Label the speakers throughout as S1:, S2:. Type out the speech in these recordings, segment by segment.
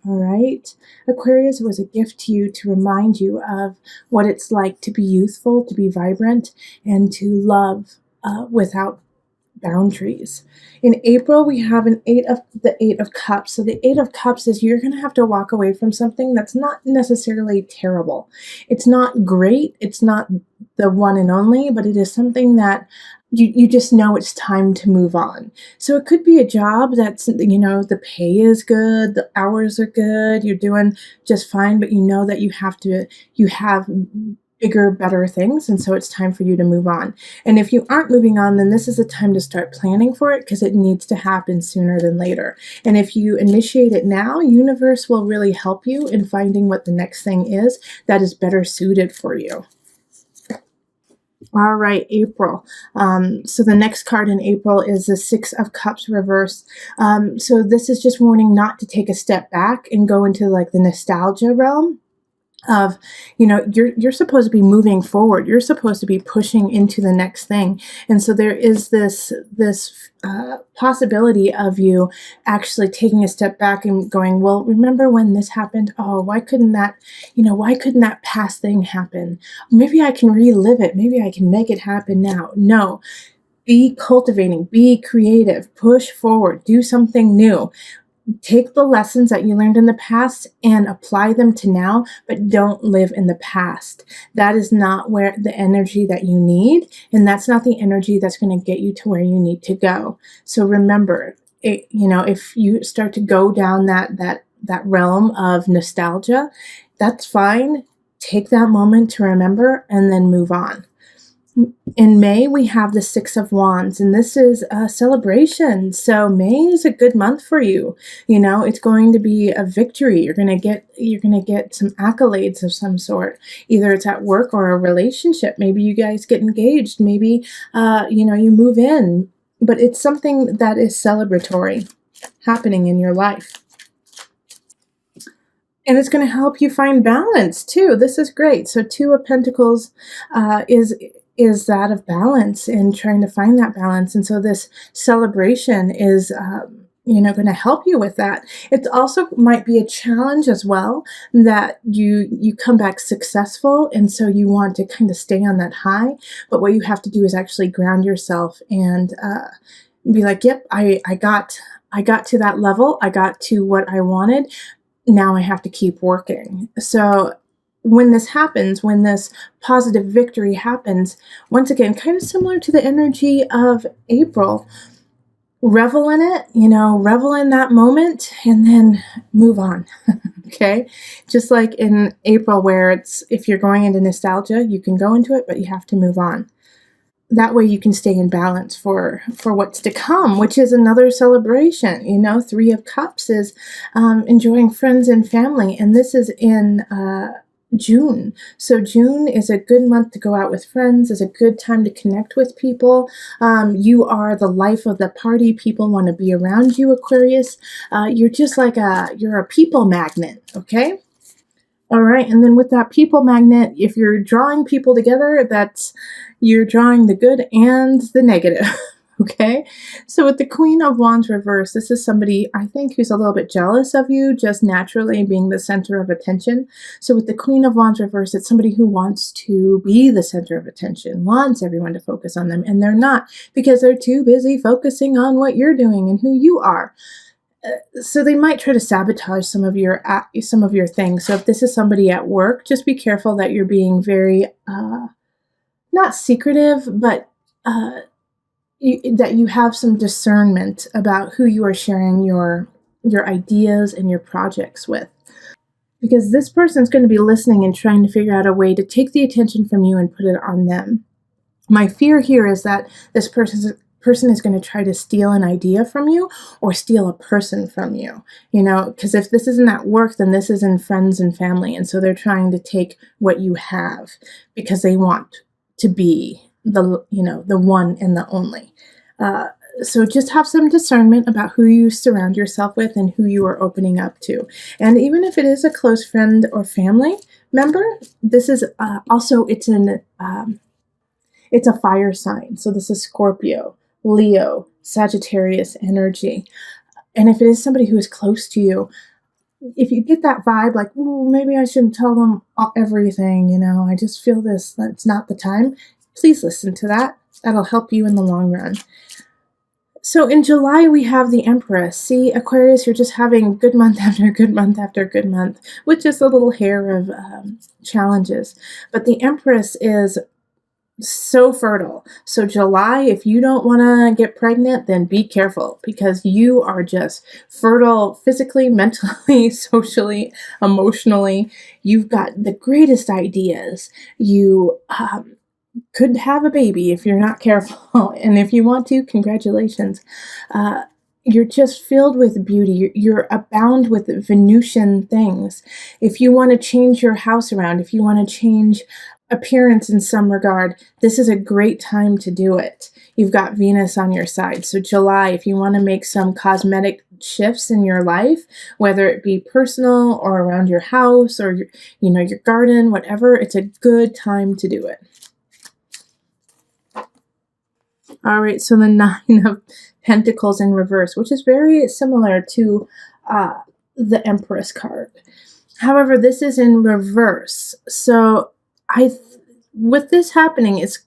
S1: All right. Aquarius was a gift to you to remind you of what it's like to be youthful, to be vibrant, and to love without boundaries. In April, we have the Eight of Cups. So the Eight of Cups is you're going to have to walk away from something that's not necessarily terrible. It's not great. It's not the one and only, but it is something that you just know it's time to move on. So it could be a job that's, the pay is good, the hours are good, you're doing just fine, but you know that you have bigger, better things. And so it's time for you to move on. And if you aren't moving on, then this is the time to start planning for it because it needs to happen sooner than later. And if you initiate it now, universe will really help you in finding what the next thing is that is better suited for you. All right, April. So the next card in April is the Six of Cups reverse. So this is just warning not to take a step back and go into like the nostalgia realm of, you're supposed to be moving forward. You're supposed to be pushing into the next thing. And so there is this possibility of you actually taking a step back and going, well, remember when this happened? Oh, why couldn't that past thing happen? Maybe I can relive it. Maybe I can make it happen now. No, be cultivating, be creative, push forward, do something new. Take the lessons that you learned in the past and apply them to now, but don't live in the past. That is not where the energy that you need, and that's not the energy that's going to get you to where you need to go. So remember, if you start to go down that realm of nostalgia, that's fine. Take that moment to remember and then move on. In May, we have the Six of Wands, and this is a celebration. So May is a good month for you. It's going to be a victory. You're going to get some accolades of some sort. Either it's at work or a relationship. Maybe you guys get engaged. Maybe, you move in. But it's something that is celebratory happening in your life. And it's going to help you find balance, too. This is great. So Two of Pentacles is that of balance and trying to find that balance. And so this celebration is, going to help you with that. It also might be a challenge as well that you come back successful. And so you want to kind of stay on that high. But what you have to do is actually ground yourself and be like, yep, I got to that level. I got to what I wanted. Now I have to keep working. So when this happens, when this positive victory happens, once again, kind of similar to the energy of April, revel in it, revel in that moment and then move on. Okay. Just like in April, where if you're going into nostalgia, you can go into it, but you have to move on. That way you can stay in balance for what's to come, which is another celebration. Three of Cups is enjoying friends and family. And this is in June. So June is a good month to go out with friends, is a good time to connect with people. You are the life of the party. People want to be around you, Aquarius. You're just like you're a people magnet, okay? All right, and then with that people magnet, if you're drawing people together, you're drawing the good and the negative. Okay, so with the Queen of Wands reverse, this is somebody, I think, who's a little bit jealous of you, just naturally being the center of attention. So with the Queen of Wands reverse, it's somebody who wants to be the center of attention, wants everyone to focus on them, and they're not, because they're too busy focusing on what you're doing and who you are. So they might try to sabotage some of your things. So if this is somebody at work, just be careful that you're being very, not secretive, but that you have some discernment about who you are sharing your ideas and your projects with. Because this person's going to be listening and trying to figure out a way to take the attention from you and put it on them. My fear here is that this person is going to try to steal an idea from you or steal a person from you, because if this isn't at work, then this is in friends and family. And so they're trying to take what you have because they want to be the one and the only. So just have some discernment about who you surround yourself with and who you are opening up to. And even if it is a close friend or family member, this is also, it's a fire sign. So this is Scorpio, Leo, Sagittarius energy. And if it is somebody who is close to you, if you get that vibe, like, "Ooh, maybe I shouldn't tell them everything, I just feel this, that's not the time," please listen to that. That'll help you in the long run. So in July, we have the Empress. See, Aquarius, you're just having good month after good month after good month with just a little hair of challenges. But the Empress is so fertile. So July, if you don't want to get pregnant, then be careful, because you are just fertile physically, mentally, socially, emotionally. You've got the greatest ideas. You could have a baby if you're not careful. And if you want to, congratulations. Uh, you're just filled with beauty. You're abound with Venusian things. If you want to change your house around, if you want to change appearance in some regard, this is a great time to do it. You've got Venus on your side. So July, if you want to make some cosmetic shifts in your life, whether it be personal or around your house or your garden, whatever, it's a good time to do it. All right, so the Nine of Pentacles in reverse, which is very similar to the Empress card. However, this is in reverse. So with this happening, it's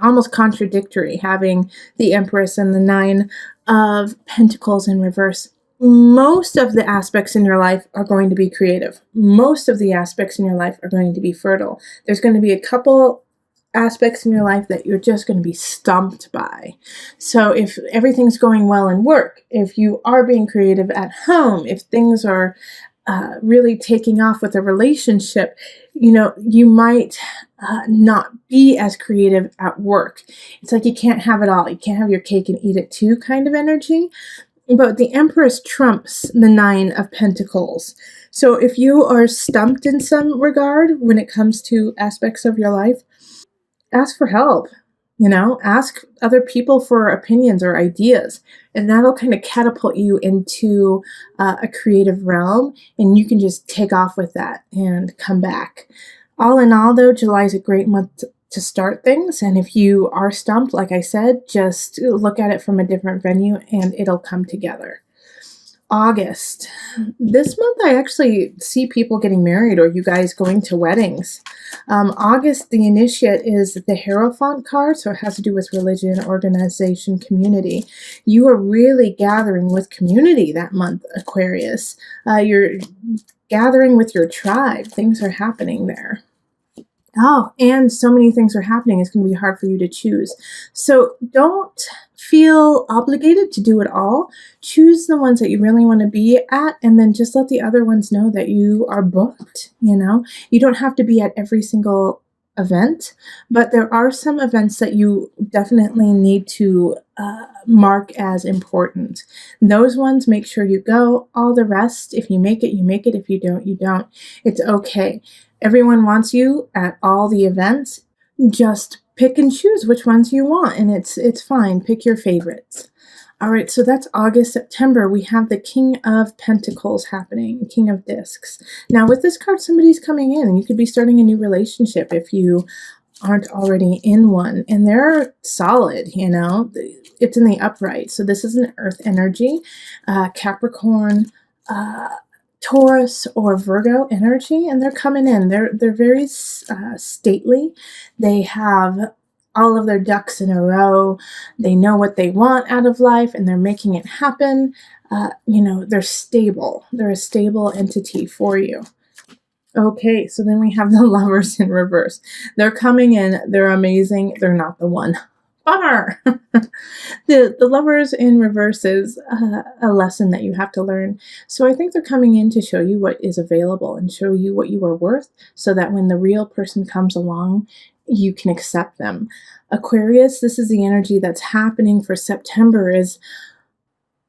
S1: almost contradictory, having the Empress and the Nine of Pentacles in reverse. Most of the aspects in your life are going to be creative. Most of the aspects in your life are going to be fertile. There's going to be a couple aspects in your life that you're just going to be stumped by. So if everything's going well in work, if you are being creative at home, if things are really taking off with a relationship, you might not be as creative at work. It's like you can't have it all. You can't have your cake and eat it too kind of energy. But the Empress trumps the Nine of Pentacles. So if you are stumped in some regard when it comes to aspects of your life, ask for help. Ask other people for opinions or ideas, and that'll kind of catapult you into a creative realm, and you can just take off with that and come back. All in all, though, July is a great month to start things, and if you are stumped, like I said, just look at it from a different venue and it'll come together. August. This month I actually see people getting married, or you guys going to weddings. August, the initiate is the Hierophant card, so it has to do with religion, organization, community. You are really gathering with community that month, Aquarius. You're gathering with your tribe. Things are happening there. Oh, and so many things are happening, it's going to be hard for you to choose. So don't feel obligated to do it all. Choose the ones that you really want to be at, and then just let the other ones know that you are booked. You don't have to be at every single event, but there are some events that you definitely need to mark as important. Those ones, make sure you go. All the rest, if you make it, you make it. If you don't, you don't. It's okay. Everyone wants you at all the events. Just pick and choose which ones you want, and it's fine. Pick your favorites. All right, so that's August. September, we have the King of Pentacles happening, King of Discs. Now, with this card, somebody's coming in, and you could be starting a new relationship if you aren't already in one. And they're solid, It's in the upright. So this is an earth energy, Capricorn, Taurus or Virgo energy, and they're coming in. They're very stately. They have all of their ducks in a row. They know what they want out of life, and they're making it happen. They're stable. They're a stable entity for you. Okay, so then we have the Lovers in reverse. They're coming in. They're amazing. They're not the one. Bummer. The Lovers in reverse is a lesson that you have to learn. So I think they're coming in to show you what is available and show you what you are worth, so that when the real person comes along, you can accept them. Aquarius, this is the energy that's happening for September. Is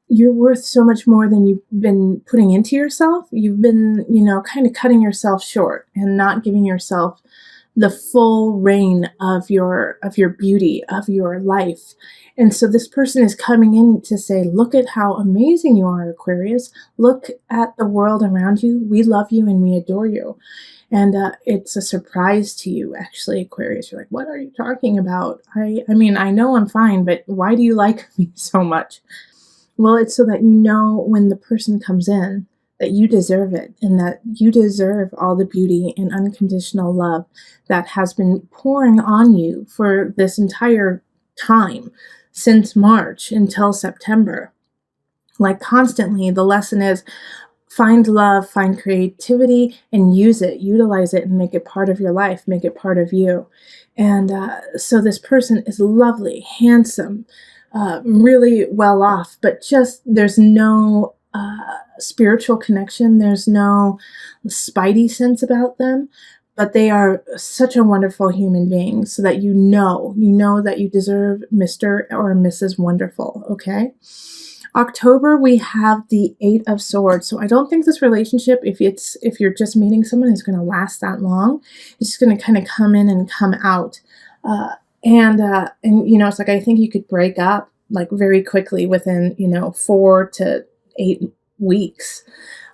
S1: you're worth so much more than you've been putting into yourself. You've been, kind of cutting yourself short and not giving yourself the full reign of your beauty, of your life. And so this person is coming in to say, look at how amazing you are, Aquarius. Look at the world around you. We love you and we adore you. And it's a surprise to you, actually, Aquarius. You're like, what are you talking about? I mean, I know I'm fine, but why do you like me so much? Well, it's so that when the person comes in, that you deserve it, and that you deserve all the beauty and unconditional love that has been pouring on you for this entire time since March until September. Like constantly, the lesson is find love, find creativity, and use it, utilize it, and make it part of your life, make it part of you. And so this person is lovely, handsome, really well off, but just there's no spiritual connection, there's no spidey sense about them. But they are such a wonderful human being, so that you know that you deserve Mr. or Mrs. Wonderful, okay? October, we have the Eight of Swords. So I don't think this relationship, if you're just meeting someone, is going to last that long. It's just going to kind of come in and come out. And it's like, I think you could break up like very quickly within 4 to 8 weeks.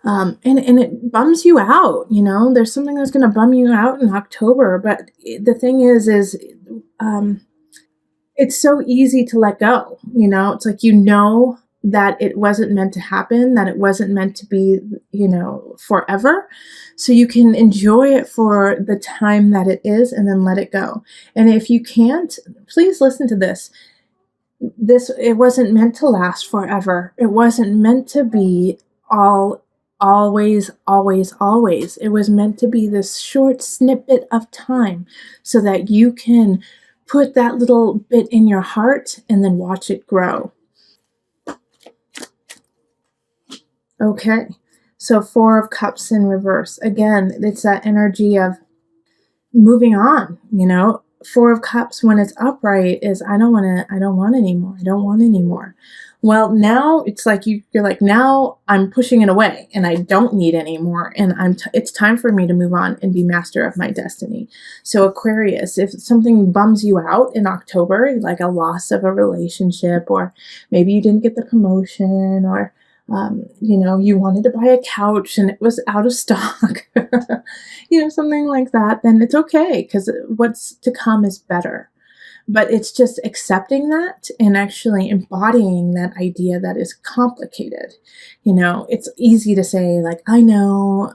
S1: And it bums you out. There's something that's going to bum you out in October. But the thing is it's so easy to let go. It's like, that it wasn't meant to happen, that it wasn't meant to be, forever. So you can enjoy it for the time that it is and then let it go. And if you can't, please listen to this. It wasn't meant to last forever. It wasn't meant to be always, always, always. It was meant to be this short snippet of time so that you can put that little bit in your heart and then watch it grow. Okay, so Four of Cups in reverse. Again, it's that energy of moving on, Four of Cups when it's upright is I don't want anymore. Well, now it's like you're like, now I'm pushing it away and I don't need anymore, and it's time for me to move on and be master of my destiny. So Aquarius, if something bums you out in October, like a loss of a relationship, or maybe you didn't get the promotion, or you wanted to buy a couch and it was out of stock, something like that, then it's okay, because what's to come is better. But it's just accepting that and actually embodying that idea that is complicated. It's easy to say, like, I know,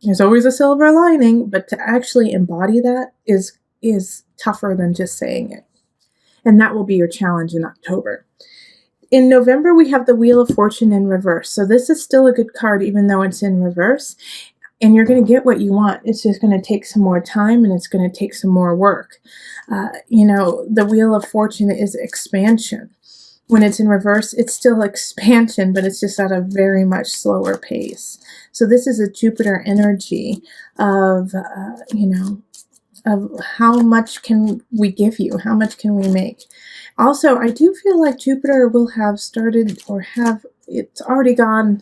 S1: there's always a silver lining, but to actually embody that is tougher than just saying it. And that will be your challenge in October. In November, we have the Wheel of Fortune in reverse. So this is still a good card, even though it's in reverse. And you're going to get what you want. It's just going to take some more time, and it's going to take some more work. The Wheel of Fortune is expansion. When it's in reverse, it's still expansion, but it's just at a very much slower pace. So this is a Jupiter energy of, of how much can we give you? How much can we make? Also, I do feel like Jupiter will have started, or it's already gone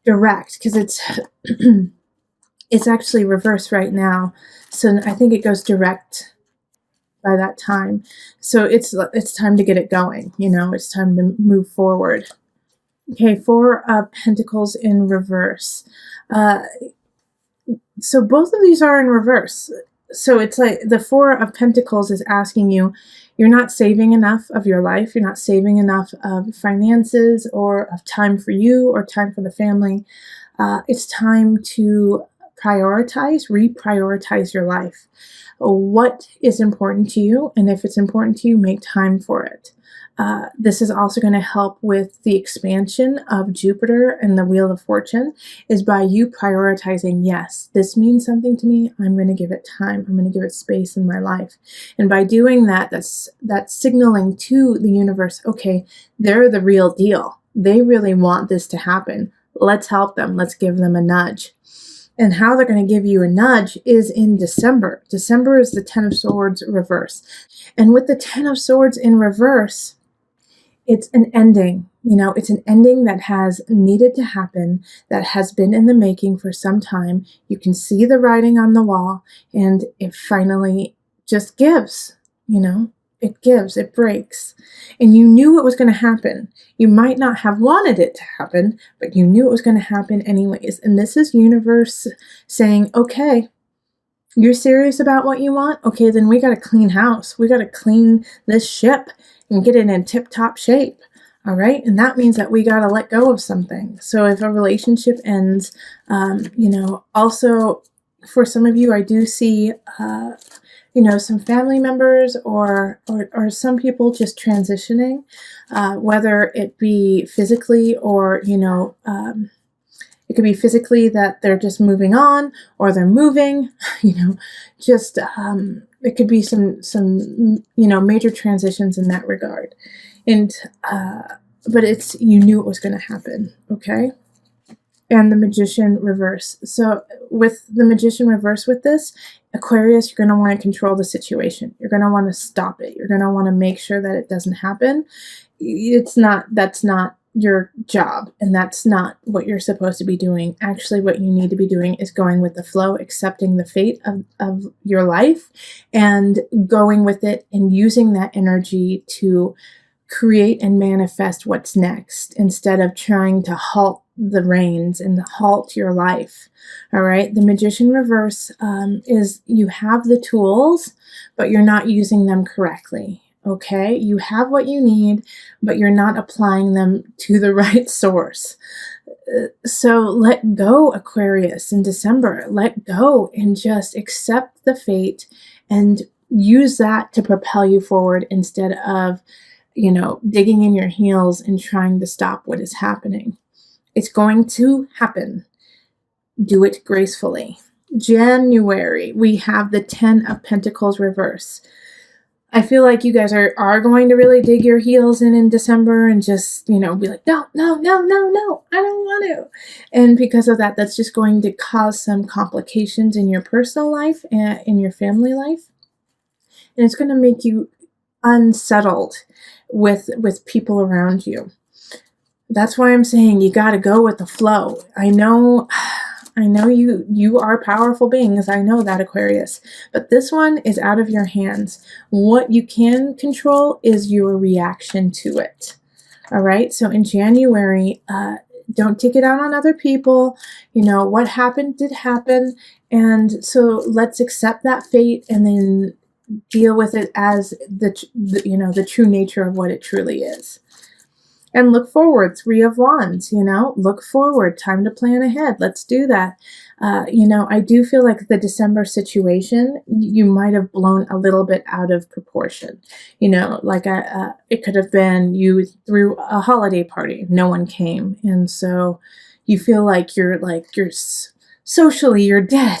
S1: direct, because it's actually reversed right now. So I think it goes direct by that time. So it's time to get it going. It's time to move forward. Okay, Four of Pentacles in reverse. So both of these are in reverse. So it's like the Four of Pentacles is asking you, you're not saving enough of your life. You're not saving enough of finances, or of time for you, or time for the family. It's time to reprioritize your life. What is important to you? And if it's important to you, make time for it. This is also going to help with the expansion of Jupiter and the Wheel of Fortune, is by you prioritizing, yes, this means something to me. I'm going to give it time. I'm going to give it space in my life. And by doing that, that's signaling to the universe, okay, they're the real deal. They really want this to happen. Let's help them. Let's give them a nudge. And how they're going to give you a nudge is in December. December is the Ten of Swords reverse. And with the Ten of Swords in reverse, it's an ending. It's an ending that has needed to happen, that has been in the making for some time. You can see the writing on the wall, and it finally just gives. It gives, it breaks. And you knew it was going to happen. You might not have wanted it to happen, but you knew it was going to happen anyways. And this is universe saying, okay, you're serious about what you want? Okay, then we got to clean house. We got to clean this ship and get it in tip-top shape. All right. And that means that we got to let go of something. So if a relationship ends, also for some of you, I do see, some family members or some people just transitioning, whether it be physically or, it could be physically that they're just moving on or they're moving, just, it could be some major transitions in that regard. And, but you knew it was going to happen. Okay. And the Magician reverse. So with the Magician reverse with this, Aquarius, you're going to want to control the situation. You're going to want to stop it. You're going to want to make sure that it doesn't happen. That's not your job, and that's not what you're supposed to be doing. Actually, what you need to be doing is going with the flow, accepting the fate of your life and going with it and using that energy to create and manifest what's next instead of trying to halt the reins and halt your life. All right. The Magician reverse is you have the tools, but you're not using them correctly. Okay. You have what you need, but you're not applying them to the right source. So let go, Aquarius, in December. Let go and just accept the fate and use that to propel you forward instead of digging in your heels and trying to stop what is happening. It's going to happen. Do it gracefully. January, we have the 10 of Pentacles reverse. I feel like you guys are going to really dig your heels in December and just, be like, no, I don't want to. And because of that, that's just going to cause some complications in your personal life and in your family life. And it's going to make you unsettled with people around you. That's why I'm saying you got to go with the flow. I know you are powerful beings. I know that, Aquarius, but this one is out of your hands. What you can control is your reaction to it. All right. So in January, don't take it out on other people. What happened did happen. And so let's accept that fate and then deal with it as the true nature of what it truly is. And look forward, 3 of Wands, look forward, time to plan ahead. Let's do that. I do feel like the December situation, you might have blown a little bit out of proportion. It could have been you threw a holiday party, no one came. And so you feel like you're socially, you're dead,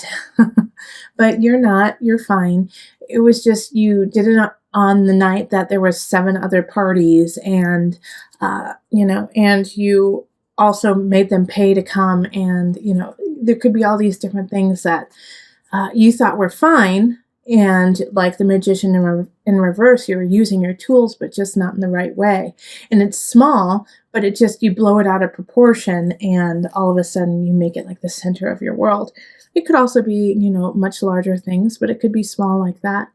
S1: but you're not, you're fine. It was just, you did it on the night that there was 7 other parties and, and you also made them pay to come. And, there could be all these different things that you thought were fine. And like the Magician in reverse, you were using your tools, but just not in the right way. And it's small, but you blow it out of proportion. And all of a sudden you make it like the center of your world. It could also be, much larger things, but it could be small like that.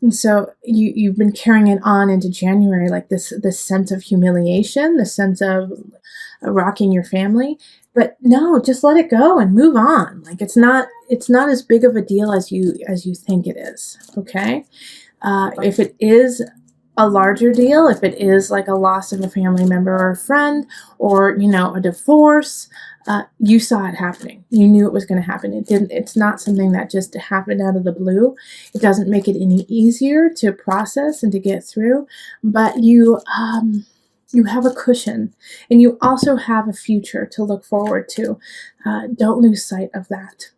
S1: And so you've been carrying it on into January, like this sense of humiliation, the sense of rocking your family. But no, just let it go and move on. Like it's not as big of a deal as you think it is. Okay. If it is a larger deal, if it is like a loss of a family member or a friend or, a divorce, you saw it happening. You knew it was going to happen. It's not something that just happened out of the blue. It doesn't make it any easier to process and to get through, but you have a cushion and you also have a future to look forward to. Don't lose sight of that.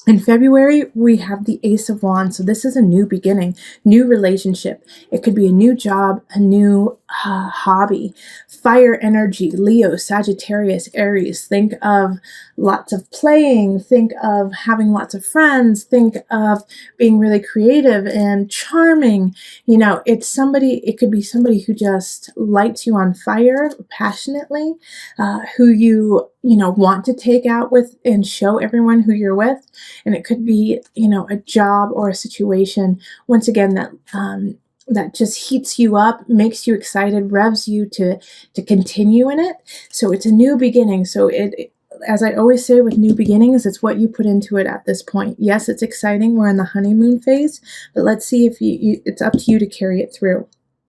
S1: In February, we have the Ace of Wands. So this is a new beginning, new relationship. It could be a new job, a new hobby. Fire energy, Leo, Sagittarius, Aries. Think of lots of playing. Think of having lots of friends. Think of being really creative and charming. It could be somebody who just lights you on fire passionately, who you want to take out with and show everyone who you're with. And it could be, a job or a situation, once again, that just heats you up, makes you excited, revs you to continue in it. So it's a new beginning. So as I always say with new beginnings, it's what you put into it at this point. Yes, it's exciting. We're in the honeymoon phase, but let's see if it's up to you to carry it through.